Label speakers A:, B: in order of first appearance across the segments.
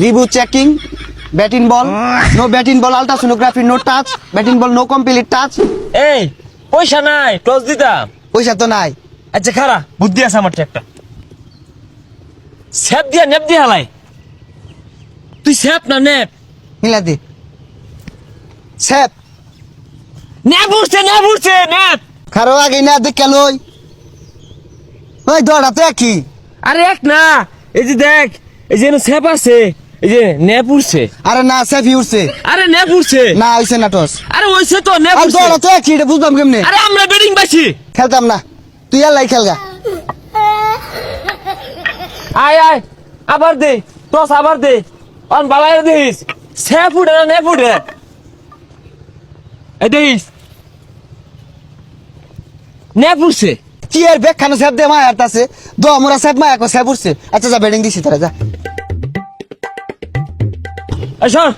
A: Reboot checking. Batting ball. No batting ball. Ultrasonography. No touch. Batting ball. No complete touch.
B: এই পয়সা নাই toss দিতাম।
A: পয়সা তো নাই।
B: আচ্ছা খারা বুদ্ধি আছে আমার একটা স্যাপ দিয়া নেপ দিয়া হালাই তুই স্যাপ না নেপ
A: মিলা দে। স্যাপ।
B: নেপ উঠছে নেপ
A: খারো আগে না দেখে লই। ওই দড়া তো একই।
B: আরে এক না এই যে দেখ এই যে স্যাপ আছে এই যে নেপ উঠছে
A: আরে না স্যাপ উঠছে।
B: আরে নেপ উঠছে
A: না হইছে না টস।
B: আরে ওইছে তো নেপ
A: আর
B: উঠছে
A: দড়া তো একই এটা বুঝলাম কেমনে।
B: আরে আমরা ব্যাটিং পাইছি
A: খেলতাম না। তুই আল্লাহ খেলগা।
B: আয় আবার দে টস আবার দে অন বালাই দিস স্যাপ উঠে না নেপ উঠে এই দিস নেপ উঠছে
A: কি এর ব্যাগ খানো স্যাপ দে মায়া আছে। দো মোরা স্যাপ মায়া কো স্যাপ উঠছে। আচ্ছা যা ব্যাটিং দিছি তারা যা।
B: শোন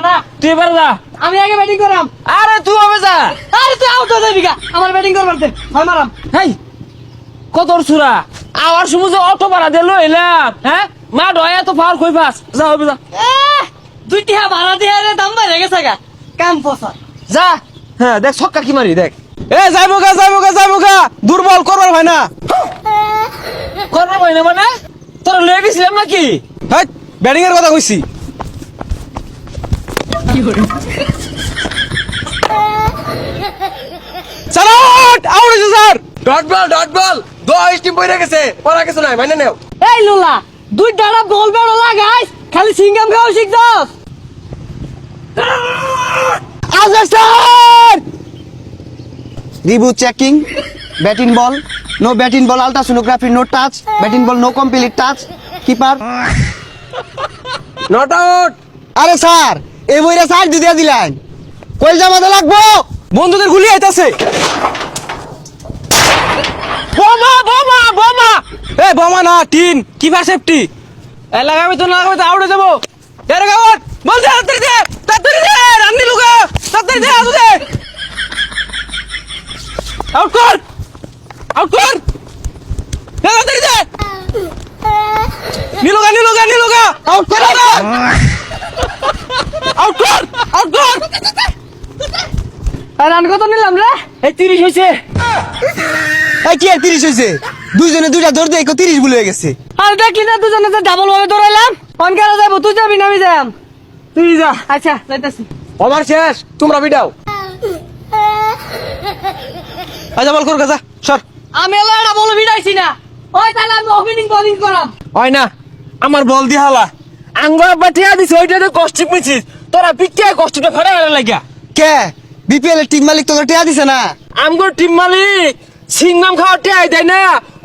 C: না
B: তুই এবার যা
C: আমি আগে ব্যাটিং করাম।
B: আরে তুই হবে যা
C: আরে তুই আউট হয়ে যাবি গা আমার ব্যাটিং করবার দে হয় মারাম।
B: হেই কত সুরা আওয়ার সময় যে অটো ভাড়া দিল এলাম হ্যাঁ মা ডয়া তো পাওয়ার কই পাস যা হবে যা
C: দুইটি হা ভাড়া দিয়ে রে দাম বাইরে গেছে গা কাম পসা।
B: যা হ্যাঁ দেখ ছক্কা কি মারি দেখ
D: এ যাইবো গা দুর্বল করবার হয় না।
B: করবো ভাই না মানে তোরা লয়ে গেছিলাম নাকি
D: হাট ব্যাটিং এর কথা কইছি। চলো আউট হইছে স্যার। ডট বল 10 টিম বইরে গেছে পড়া কিছু নাই মানে নেও।
C: এই লোলা দুই ডাড়া বল বেড়ো লাগাইস খালি সিঙ্গাম খাও শিখছস।
A: আচ্ছা sir. Reboot checking. Batting ball. No batting ball. Ultrasonography. No touch. Batting ball. No complete touch. Keeper.
D: Not out.
A: আরে স্যার এই বইরা স্যার দিয়ে দিলেন। কই জামাতে লাগবো।
D: বন্ধুদের গুলি আইতাছে।
B: বোমা
D: এ বোমা না টিন কিপার সেফটি। এ লাগাবে তো আউট হয়ে যাবো। এর আউট বল দে তাড়াতাড়ি দে রান্নি লুকা তাড়াতাড়ি দে আউট দে। আউট কর তাড়াতাড়ি দে নিলুগা আউট কর আউট কর
C: আর রান কত নিলাম রে?
B: এই 30 হইছে
A: এই কি আর 30 হইছে। দুইজনে দুইটা দৌড় দিয়ে 30 ভুল হয়ে গেছে।
C: আর দেখলি না দুজনে যে ডাবল ভাবে দৌড়াইলাম। কোন কারে যাবো তুই যাবি না আমি যাম।
B: তুই যা
C: আচ্ছা যাইতাছি।
D: ওভার শেষ তোমরা বিডাও। আচ্ছা বল কর যা সর।
C: আমি এলা এটা বল ভিড়াইছি না। ওই তাহলে আমি ওপেনিং বোলিং করাম।
B: হয় না আমার বল দি হালা আঙ্গুর বাটিয়া দিছ ওইটাতে কষ্টিক মিছিস তোরা পিটিয়া কষ্টটা ফাড়া গেল লাগিয়া
A: কে বিপিএল এর টিম মালিক তোকে টিয়া দিছে না।
B: আমগো টিম মালিক সিঙ্গাম খাওয়া টিয়াই দেয় না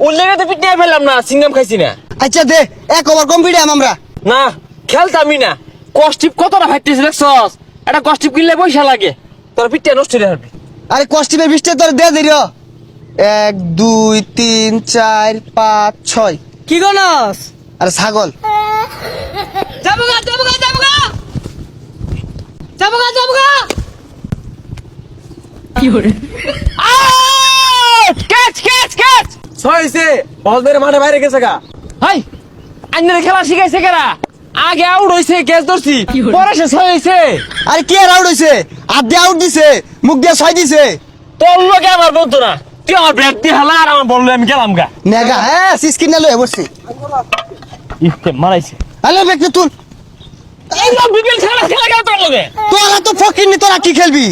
B: ওর লেগে তো পিটিয়া ফেললাম না সিঙ্গাম খাইছি না
A: আচ্ছা দে এক ওভার কম্পিটিশন আমরা।
B: না খেলতামই না কষ্টিপ কতটা ফাইতেছে দেখছস এটা কষ্টিপ কিনলে পয়সা লাগে তোরা পিটিয়া নষ্ট হয়ে যাবে
A: আরে কস্টিপের বৃষ্টি তোর দে দিও। 1 2 3 4 5 6।
C: কি গনস?
A: আরে ছাগল।
C: যাবো গা কি হরে
B: আউট ক্যাচ
D: হইছে বল মেরে মাঠে বাইরে গেছে গা।
B: হাই আন্নের খেলা শিখাইছে কেরা আগে আউট হইছে ক্যাচ ধরছি পরে শেষ হইছে
A: আরে কি আর আউট হইছে। আধে আউট দিছে মুখ দিয়ে 6 দিছে।
B: তোর লোকে আমার বলতো না তুই আমার ব্যাট দিয়ে হালা আর আমার বললো আমি গেলাম গা
A: নেগা হ্যাঁ সিস্কিন লয়ে বসছি।
B: ইফতে মারাইছে
A: হ্যালো ব্যক্তি তুল।
B: এই বিপিএল খেলা গেল তোর লগে
A: তোরা তো ফকির নি তোরা কি খেলবি।